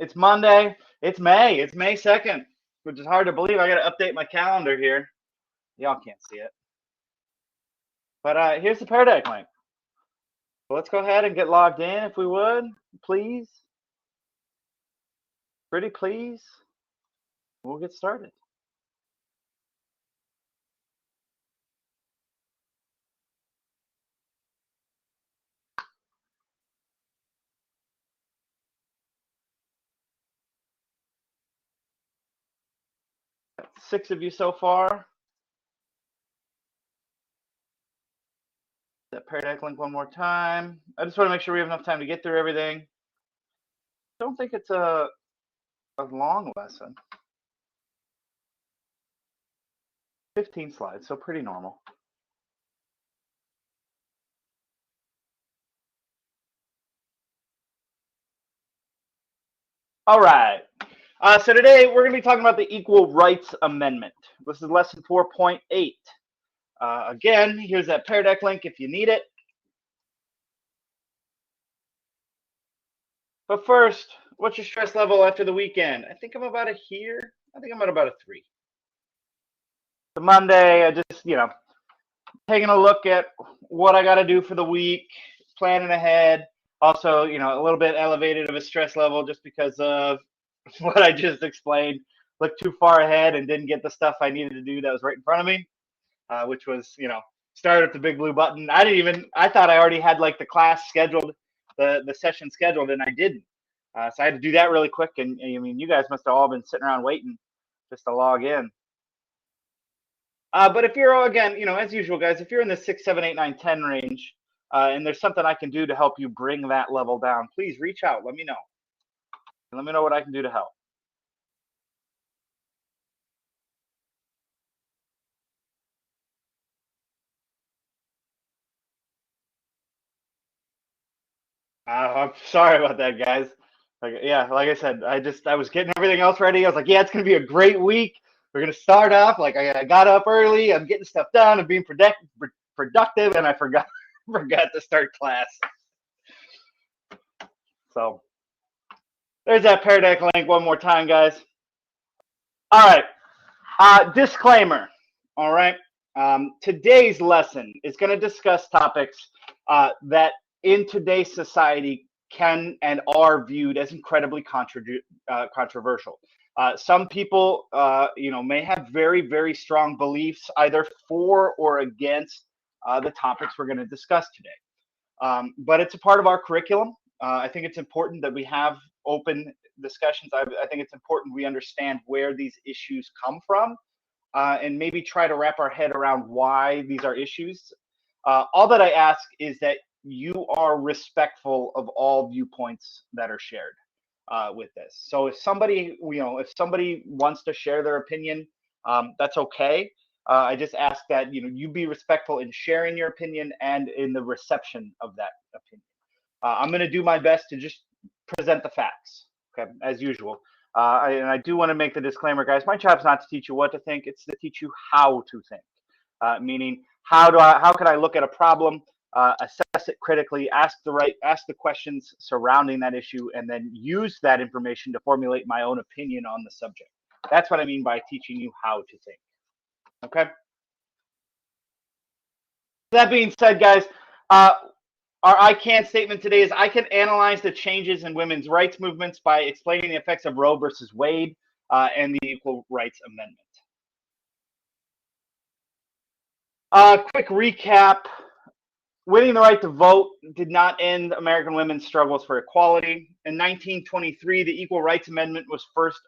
It's Monday. It's May. It's May 2nd, which is hard to believe. I got to update my calendar here. Y'all can't see it. But here's the Pear Deck link. So let's go ahead and get logged in if we would, please. Pretty please. We'll get started. Got 6 of you so far. That Pear Deck link one more time. I just want to make sure we have enough time to get through everything. Don't think it's a long lesson. 15 slides, so pretty normal. All right. So today we're going to be talking about the Equal Rights Amendment. This is lesson 4.8. Again, here's that Pear Deck link if you need it. But first, what's your stress level after the weekend? I think I'm about a here. I think I'm at about a 3. The Monday, I just, taking a look at what I got to do for the week, planning ahead. Also, a little bit elevated of a stress level just because of what I just explained. Looked too far ahead and didn't get the stuff I needed to do that was right in front of me, which was, start at the big blue button. I thought I already had like the class scheduled, the session scheduled, and I didn't. So I had to do that really quick. And I mean, you guys must have all been sitting around waiting just to log in. But if you're, again, as usual, guys, if you're in the 6, 7, 8, 9, 10 range, and there's something I can do to help you bring that level down, please reach out. Let me know. Let me know what I can do to help. I'm sorry about that, guys. Like I said, I was getting everything else ready. I was like, yeah, it's gonna be a great week. We're gonna start off like I got up early. I'm getting stuff done. I'm being productive, and I forgot to start class. So there's that Pear Deck link one more time, guys. All right. Disclaimer. All right. Today's lesson is going to discuss topics that in today's society can and are viewed as incredibly controversial. Some people, may have very, very strong beliefs either for or against the topics we're going to discuss today. But it's a part of our curriculum. I think it's important that we have open discussions. I think it's important we understand where these issues come from. And maybe try to wrap our head around why these are issues. All that I ask is that you are respectful of all viewpoints that are shared with this. So if somebody wants to share their opinion, that's okay. I just ask that you be respectful in sharing your opinion and in the reception of that opinion. I'm going to do my best to just present the facts, okay, as usual. And I do want to make the disclaimer, guys. My job's not to teach you what to think; it's to teach you how to think. Meaning, how can I look at a problem, assess it critically, ask the questions surrounding that issue, and then use that information to formulate my own opinion on the subject. That's what I mean by teaching you how to think. Okay. That being said, guys. Our I can statement today is I can analyze the changes in women's rights movements by explaining the effects of Roe versus Wade and the Equal Rights Amendment. Quick recap. Winning the right to vote did not end American women's struggles for equality. In 1923, the Equal Rights Amendment was first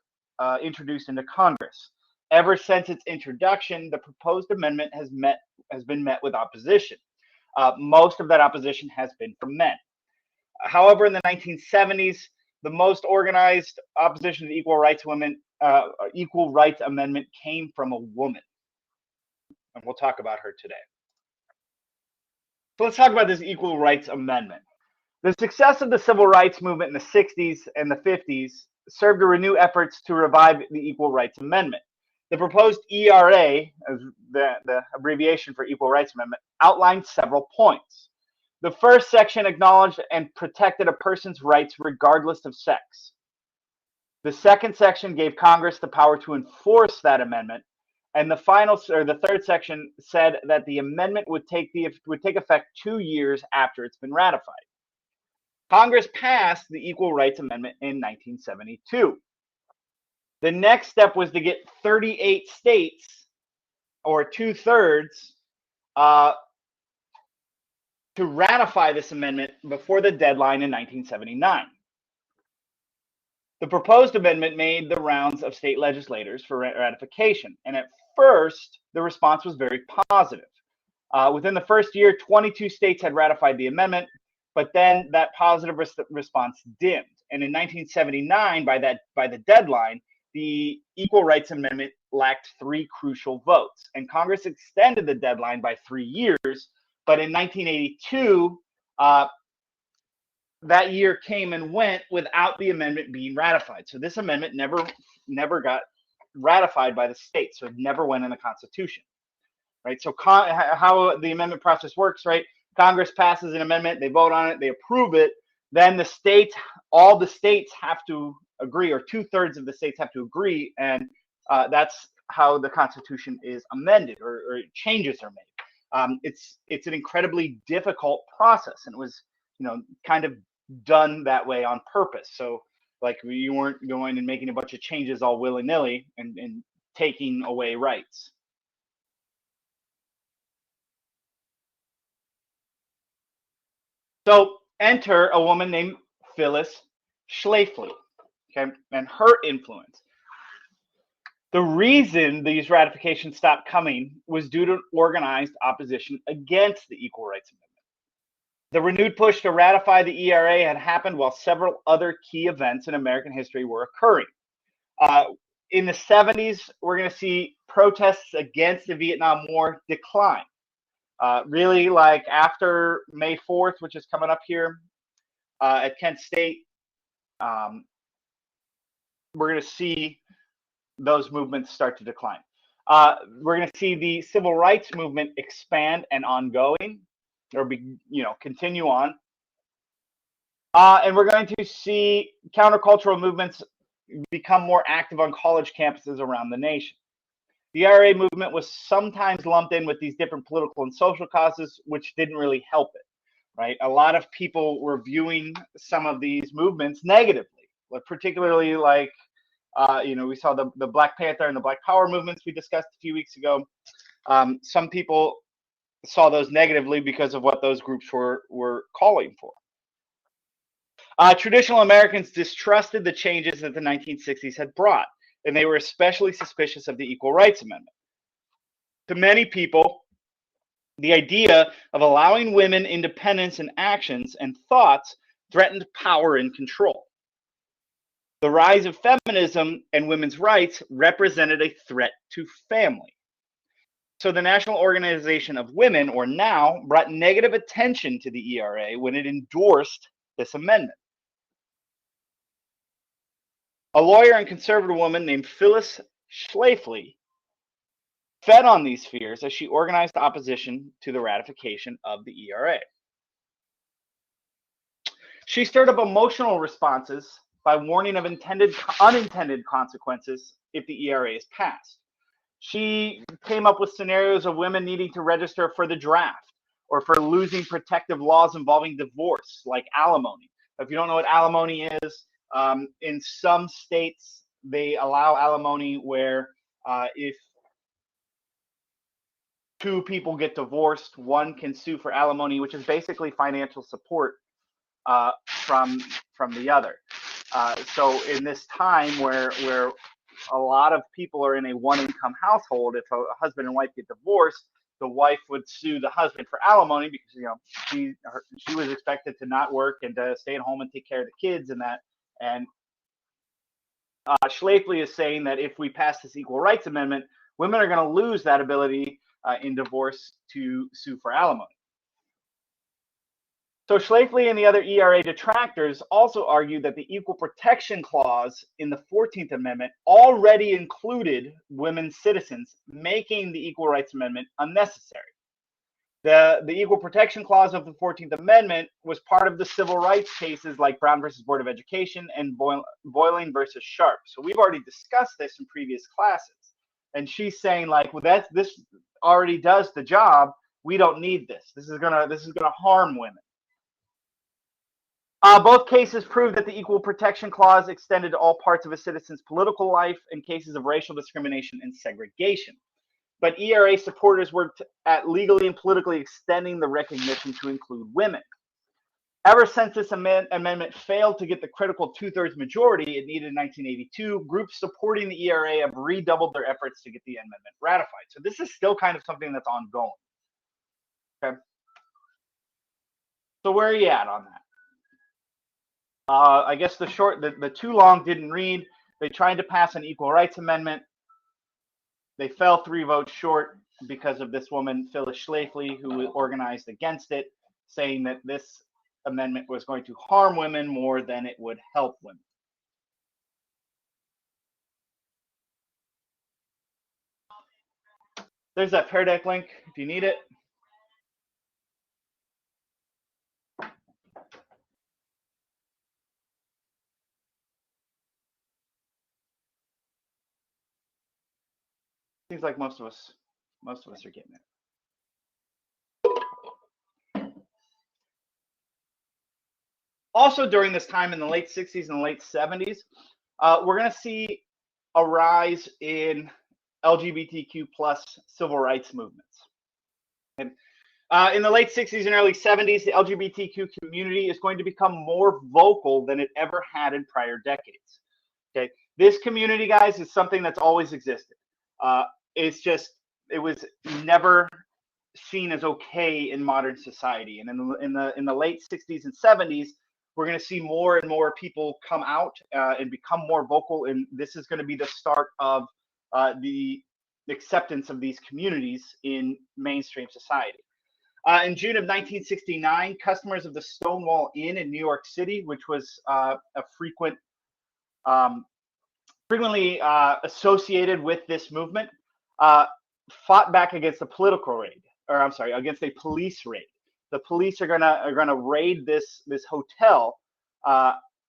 introduced into Congress. Ever since its introduction, the proposed amendment has been met with opposition. Most of that opposition has been from men. However, in the 1970s, the most organized opposition to the Equal Rights Amendment came from a woman. And we'll talk about her today. So let's talk about this Equal Rights Amendment. The success of the civil rights movement in the 60s and the 50s served to renew efforts to revive the Equal Rights Amendment. The proposed ERA, the abbreviation for Equal Rights Amendment, outlined several points. The first section acknowledged and protected a person's rights regardless of sex. The second section gave Congress the power to enforce that amendment, and the third section said that the amendment would take effect 2 years after it's been ratified. Congress passed the Equal Rights Amendment in 1972. The next step was to get 38 states, or 2/3, to ratify this amendment before the deadline in 1979. The proposed amendment made the rounds of state legislators for ratification, and at first, the response was very positive. Within the first year, 22 states had ratified the amendment, but then that positive response dimmed. And in 1979, by the deadline, the Equal Rights Amendment lacked 3 crucial votes, and Congress extended the deadline by 3 years. But in 1982, that year came and went without the amendment being ratified. So this amendment never got ratified by the states. So it never went in the Constitution, right? So how the amendment process works, right? Congress passes an amendment, they vote on it, they approve it. Then all the states have to agree, or 2/3 of the states have to agree, and that's how the Constitution is amended, or changes are made. It's an incredibly difficult process, and it was, kind of done that way on purpose. So like, you weren't going and making a bunch of changes all willy-nilly and taking away rights. So enter a woman named Phyllis Schlafly, okay, and her influence. The reason these ratifications stopped coming was due to organized opposition against the Equal Rights Amendment. The renewed push to ratify the ERA had happened while several other key events in American history were occurring. In the 70s, we're going to see protests against the Vietnam War decline. Really, like after May 4th, which is coming up here at Kent State, we're going to see those movements start to decline. We're going to see the civil rights movement expand and ongoing, or continue on. And we're going to see countercultural movements become more active on college campuses around the nation. The IRA movement was sometimes lumped in with these different political and social causes, which didn't really help it, right? A lot of people were viewing some of these movements negatively, particularly like, we saw the Black Panther and the Black Power movements we discussed a few weeks ago. Some people saw those negatively because of what those groups were calling for. Traditional Americans distrusted the changes that the 1960s had brought, and they were especially suspicious of the Equal Rights Amendment. To many people, the idea of allowing women independence in actions and thoughts threatened power and control. The rise of feminism and women's rights represented a threat to family. So the National Organization of Women, or NOW, brought negative attention to the ERA when it endorsed this amendment. A lawyer and conservative woman named Phyllis Schlafly fed on these fears as she organized opposition to the ratification of the ERA. She stirred up emotional responses by warning of unintended consequences if the ERA is passed. She came up with scenarios of women needing to register for the draft, or for losing protective laws involving divorce, like alimony. If you don't know what alimony is, in some states, they allow alimony where if 2 people get divorced, one can sue for alimony, which is basically financial support from the other. So in this time where a lot of people are in a one-income household, if a husband and wife get divorced, the wife would sue the husband for alimony because she was expected to not work and to stay at home and take care of the kids and that. And Schlafly is saying that if we pass this Equal Rights Amendment, women are going to lose that ability in divorce to sue for alimony. So Schlafly and the other ERA detractors also argued that the Equal Protection Clause in the 14th Amendment already included women citizens, making the Equal Rights Amendment unnecessary. The Equal Protection Clause of the 14th Amendment was part of the civil rights cases like Brown versus Board of Education and Boylan versus Sharp. So we've already discussed this in previous classes. And she's saying like, well, this already does the job. We don't need this. This is gonna harm women. Both cases prove that the Equal Protection Clause extended to all parts of a citizen's political life in cases of racial discrimination and segregation. But ERA supporters worked at legally and politically extending the recognition to include women. Ever since this amendment failed to get the critical 2/3 majority it needed in 1982, groups supporting the ERA have redoubled their efforts to get the amendment ratified. So this is still kind of something that's ongoing. Okay. So where are you at on that? I guess the too long didn't read. They tried to pass an equal rights amendment. They fell 3 votes short because of this woman, Phyllis Schlafly, who organized against it, saying that this amendment was going to harm women more than it would help women. There's that Pear Deck link if you need it. Seems like most of us are getting it. Also, during this time in the late 60s and the late 70s, we're going to see a rise in LGBTQ plus civil rights movements. And in the late 60s and early 70s, the LGBTQ community is going to become more vocal than it ever had in prior decades. Okay, this community, guys, is something that's always existed. It was never seen as okay in modern society. And in the late 60s and 70s, we're going to see more and more people come out and become more vocal. And this is going to be the start of the acceptance of these communities in mainstream society. In June of 1969, customers of the Stonewall Inn in New York City, which was a frequently associated with this movement, fought back against a political raid, against a police raid. The police are gonna raid this hotel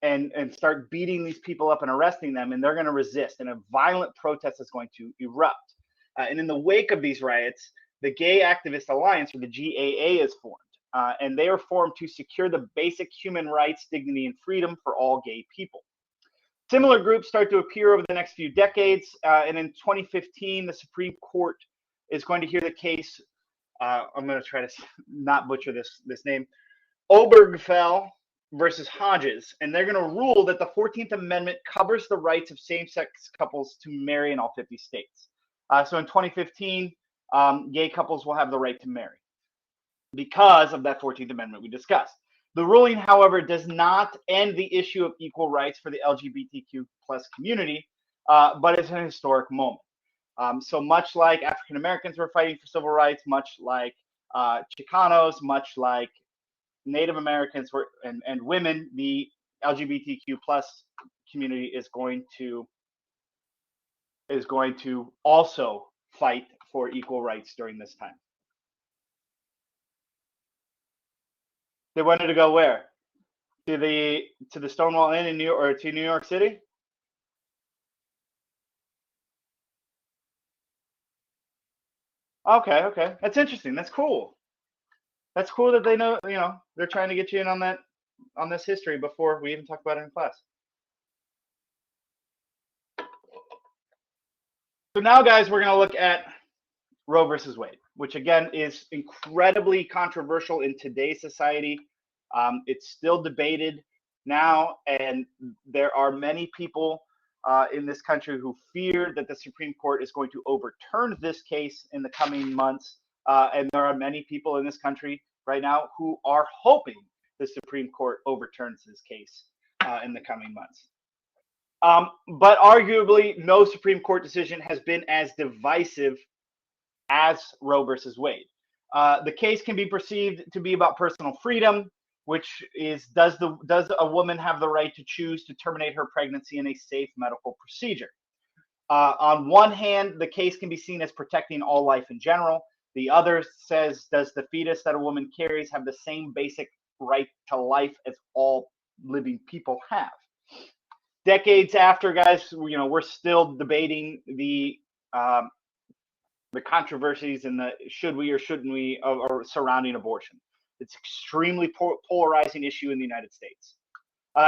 and start beating these people up and arresting them, and they're gonna resist, and a violent protest is going to erupt. And in the wake of these riots, the Gay Activist Alliance, or the GAA, is formed, and they are formed to secure the basic human rights, dignity, and freedom for all gay people. Similar groups start to appear over the next few decades, and in 2015, the Supreme Court is going to hear the case. I'm going to try to not butcher this name, Obergefell versus Hodges, and they're going to rule that the 14th Amendment covers the rights of same-sex couples to marry in all 50 states. So in 2015, gay couples will have the right to marry because of that 14th Amendment we discussed. The ruling, however, does not end the issue of equal rights for the LGBTQ plus community, but it's an historic moment. So much like African Americans were fighting for civil rights, much like Chicanos, much like Native Americans and women, the LGBTQ plus community is going to also fight for equal rights during this time. They wanted to go where? To the Stonewall Inn in New York, or to New York City? Okay. That's interesting. That's cool. That's cool that they know, they're trying to get you in on this history before we even talk about it in class. So now, guys, we're going to look at Roe versus Wade, which again is incredibly controversial in today's society. It's still debated now, and there are many people in this country who fear that the Supreme Court is going to overturn this case in the coming months. And there are many people in this country right now who are hoping the Supreme Court overturns this case in the coming months. But arguably, no Supreme Court decision has been as divisive as Roe versus Wade. The case can be perceived to be about personal freedom, which is, does a woman have the right to choose to terminate her pregnancy in a safe medical procedure? On one hand, the case can be seen as protecting all life in general. The other says, does the fetus that a woman carries have the same basic right to life as all living people have? Decades after, guys, we're still debating the controversies and the should we or shouldn't we or surrounding abortion. It's extremely polarizing issue in the United States.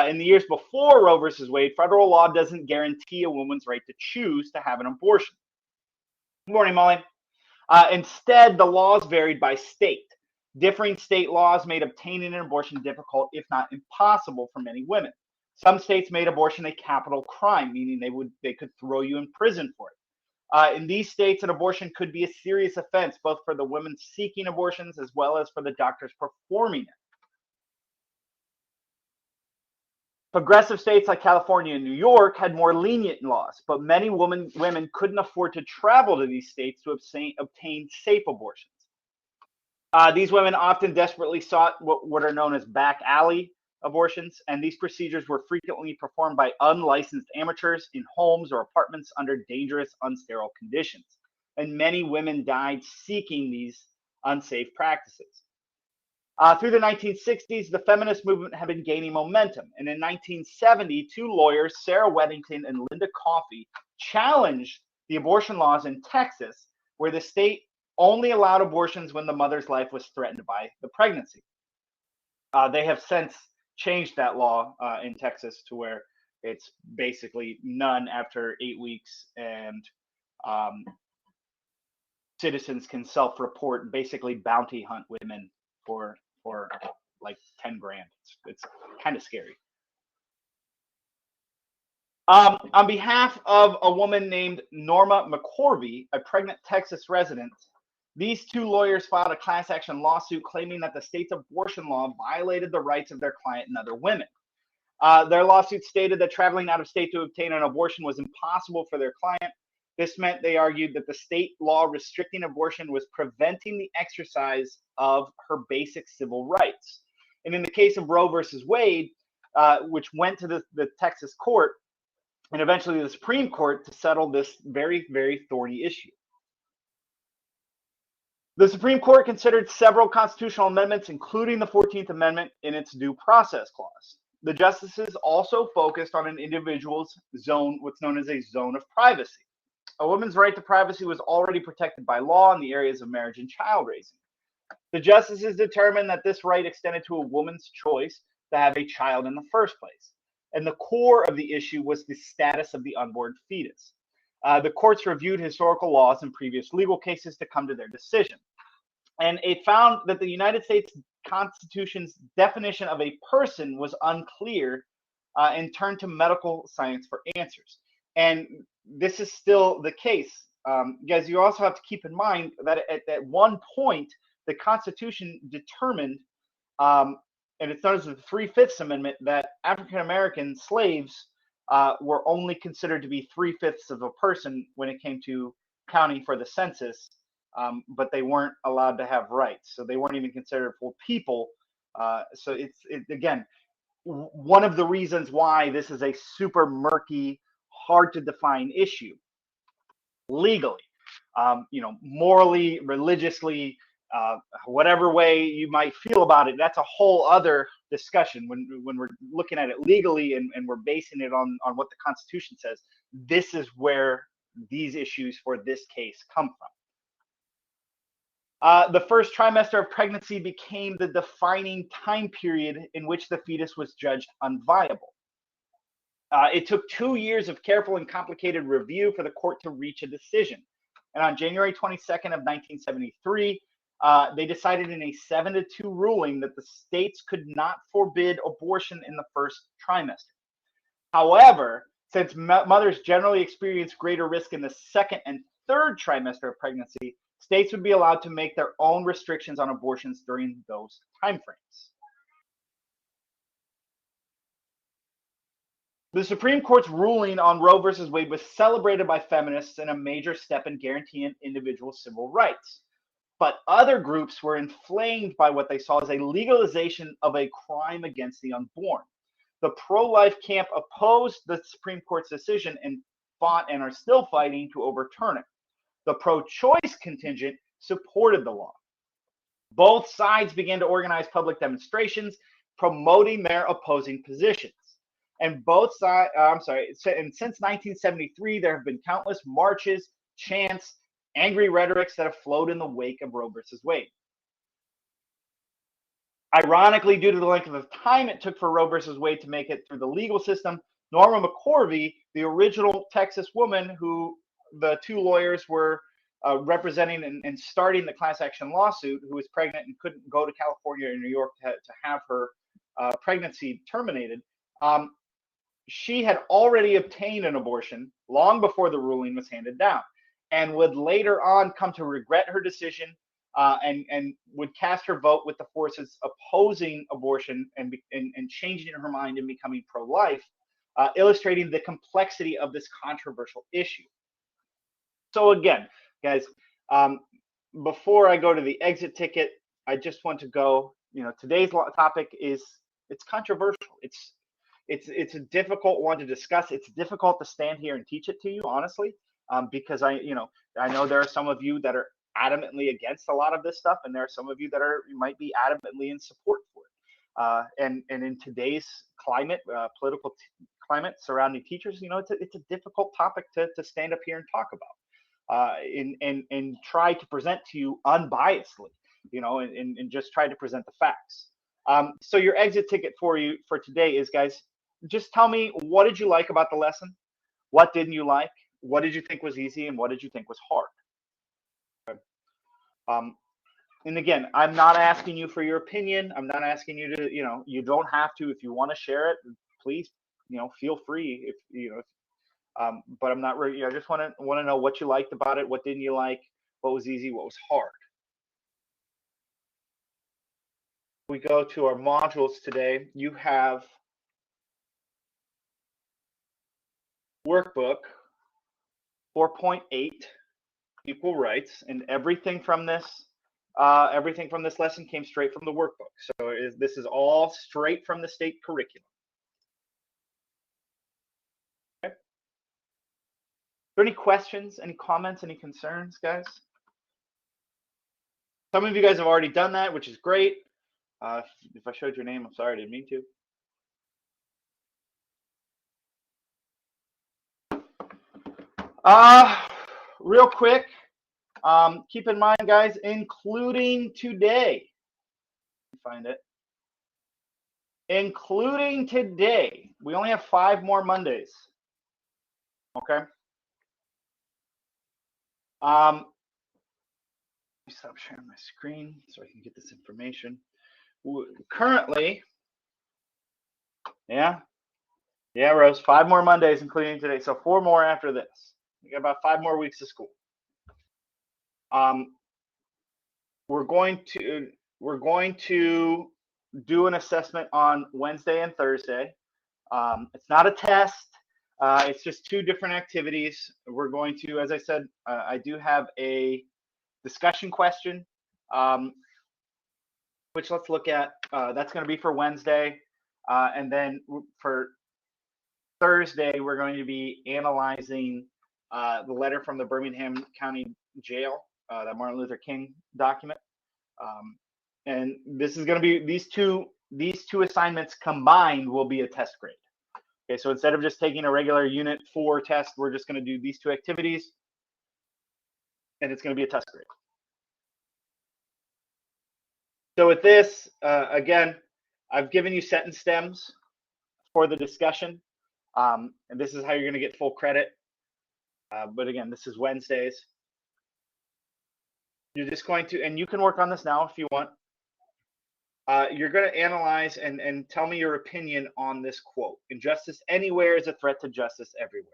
In the years before Roe versus Wade, federal law doesn't guarantee a woman's right to choose to have an abortion. Good morning, Molly. Instead, the laws varied by state. Differing state laws made obtaining an abortion difficult, if not impossible, for many women. Some states made abortion a capital crime, meaning they could throw you in prison for it. In these states, an abortion could be a serious offense, both for the women seeking abortions as well as for the doctors performing it. Progressive states like California and New York had more lenient laws, but many women couldn't afford to travel to these states to obtain safe abortions. These women often desperately sought what are known as back alley abortions, and these procedures were frequently performed by unlicensed amateurs in homes or apartments under dangerous, unsterile conditions. And many women died seeking these unsafe practices. Through the 1960s, the feminist movement had been gaining momentum. And in 1970, two lawyers, Sarah Weddington and Linda Coffey, challenged the abortion laws in Texas, where the state only allowed abortions when the mother's life was threatened by the pregnancy. They have since changed that law in Texas to where it's basically none after 8 weeks, and citizens can self-report, basically bounty hunt women for like 10 grand. It's kind of scary. On behalf of a woman named Norma McCorvey, a pregnant Texas resident, these two lawyers filed a class action lawsuit claiming that the state's abortion law violated the rights of their client and other women. Their lawsuit stated that traveling out of state to obtain an abortion was impossible for their client. This meant, they argued, that the state law restricting abortion was preventing the exercise of her basic civil rights. And in the case of Roe versus Wade, which went to the Texas court and eventually the Supreme Court to settle this very, very thorny issue. The Supreme Court considered several constitutional amendments, including the 14th Amendment, in its due process clause. The justices also focused on an individual's zone, what's known as a zone of privacy. A woman's right to privacy was already protected by law in the areas of marriage and child raising. The justices determined that this right extended to a woman's choice to have a child in the first place. And the core of the issue was the status of the unborn fetus. The courts reviewed historical laws and previous legal cases to come to their decision. And it found that the United States Constitution's definition of a person was unclear and turned to medical science for answers. And this is still the case. Guys, you also have to keep in mind that at one point, the Constitution determined, and it's known as the 3/5 Amendment, that African American slaves were only considered to be 3/5 of a person when it came to counting for the census, but they weren't allowed to have rights. So they weren't even considered full people. So it's again, one of the reasons why this is a super murky, hard to define issue legally, morally, religiously, whatever way you might feel about it. That's a whole other discussion when we're looking at it legally and we're basing it on what the Constitution says. This is where these issues for this case come from. The first trimester of pregnancy became the defining time period in which the fetus was judged unviable. It took 2 years of careful and complicated review for the court to reach a decision. And on January 22nd of 1973, they decided in a 7-2 ruling that the states could not forbid abortion in the first trimester. However, since mothers generally experience greater risk in the second and third trimester of pregnancy, states would be allowed to make their own restrictions on abortions during those timeframes. The Supreme Court's ruling on Roe versus Wade was celebrated by feminists and a major step in guaranteeing individual civil rights. But other groups were inflamed by what they saw as a legalization of a crime against the unborn. The pro-life camp opposed the Supreme Court's decision and fought and are still fighting to overturn it. The pro-choice contingent supported the law. Both sides began to organize public demonstrations promoting their opposing positions. And both sides, and since 1973, there have been countless marches, chants, angry rhetorics that have flowed in the wake of Roe versus Wade. Ironically, due to the length of time it took for Roe versus Wade to make it through the legal system, Norma McCorvey, the original Texas woman who the two lawyers were representing and starting the class action lawsuit, who was pregnant and couldn't go to California or New York to have her pregnancy terminated, she had already obtained an abortion long before the ruling was handed down, and would later on come to regret her decision and would cast her vote with the forces opposing abortion and changing her mind and becoming pro-life, illustrating the complexity of this controversial issue. So again, guys, before I go to the exit ticket, I just want to go, today's topic is, it's controversial. It's a difficult one to discuss. It's difficult to stand here and teach it to you, honestly, because I know there are some of you that are adamantly against a lot of this stuff, and there are some of you that might be adamantly in support for it. And in today's climate, political climate surrounding teachers, it's a difficult topic to stand up here and talk about, and try to present to you unbiasedly, and just try to present the facts. So your exit ticket for today is, guys, just tell me, what did you like about the lesson? What didn't you like? What did you think was easy, and what did you think was hard? And again, I'm not asking you for your opinion. I'm not asking you to, you don't have to. If you want to share it, please, feel free. But I'm not really. I just want to know what you liked about it. What didn't you like? What was easy? What was hard? We go to our modules today. You have workbook 4.8, equal rights, and everything from this lesson came straight from the workbook. So this is all straight from the state curriculum. Okay. Are there any questions, any comments, any concerns, guys? Some of you guys have already done that, which is great. If I showed your name, I'm sorry, I didn't mean to. Real quick, keep in mind, guys, including today, find it. Including today, we only have 5 more Mondays. Okay. Let me stop sharing my screen so I can get this information. Currently, yeah, Rose, 5 more Mondays, including today. So 4 more after this. We got about 5 more weeks of school. We're going to do an assessment on Wednesday and Thursday. It's not a test. It's just 2 different activities. We're going to, as I said, I do have a discussion question, which let's look at. That's going to be for Wednesday. And then for Thursday, we're going to be analyzing the letter from the Birmingham County Jail, that Martin Luther King document. And this is going to be, these two assignments combined will be a test grade. Okay, so instead of just taking a regular Unit 4 test, we're just going to do these 2 activities, and it's going to be a test grade. So with this, again, I've given you sentence stems for the discussion, and this is how you're going to get full credit. But again, this is Wednesdays. You're just going to, and you can work on this now if you want. You're going to analyze and tell me your opinion on this quote. Injustice anywhere is a threat to justice everywhere.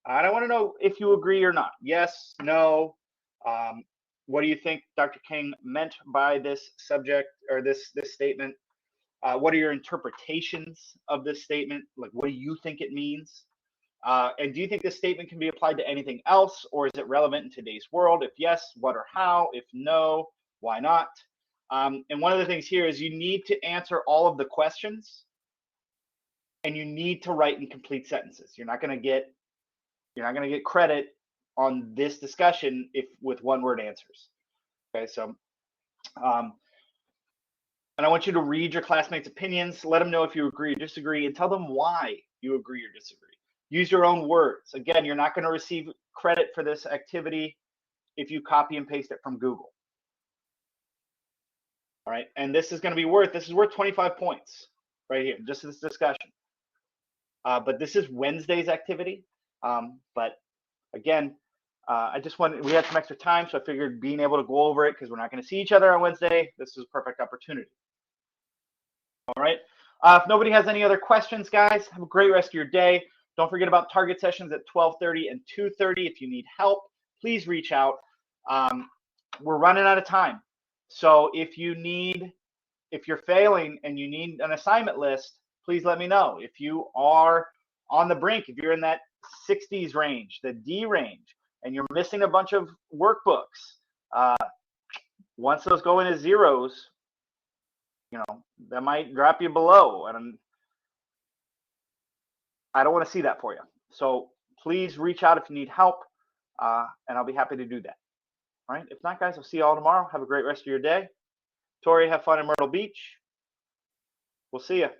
And I want to know if you agree or not. Yes, no. What do you think Dr. King meant by this subject or this statement? What are your interpretations of this statement? Like, what do you think it means? And do you think this statement can be applied to anything else, or is it relevant in today's world? If yes, what or how? If no, why not? And one of the things here is you need to answer all of the questions, and you need to write in complete sentences. You're not going to get credit on this discussion if with 1-word answers. Okay, so and I want you to read your classmates' opinions. Let them know if you agree or disagree, and tell them why you agree or disagree. Use your own words. Again, you're not going to receive credit for this activity if you copy and paste it from Google. All right, and this is worth 25 points right here, just this discussion. But this is Wednesday's activity. But again, we had some extra time, so I figured being able to go over it, because we're not going to see each other on Wednesday, this is a perfect opportunity. All right. If nobody has any other questions, guys, have a great rest of your day. Don't forget about target sessions at 12:30 and 2:30. If you need help, please reach out. We're running out of time. So if you're failing and you need an assignment list, please let me know. If you are on the brink, if you're in that 60s range, the D range, and you're missing a bunch of workbooks, once those go into zeros, that might drop you below. And I don't want to see that for you. So please reach out if you need help, and I'll be happy to do that. All right. If not, guys, I'll see you all tomorrow. Have a great rest of your day. Tori, have fun in Myrtle Beach. We'll see you.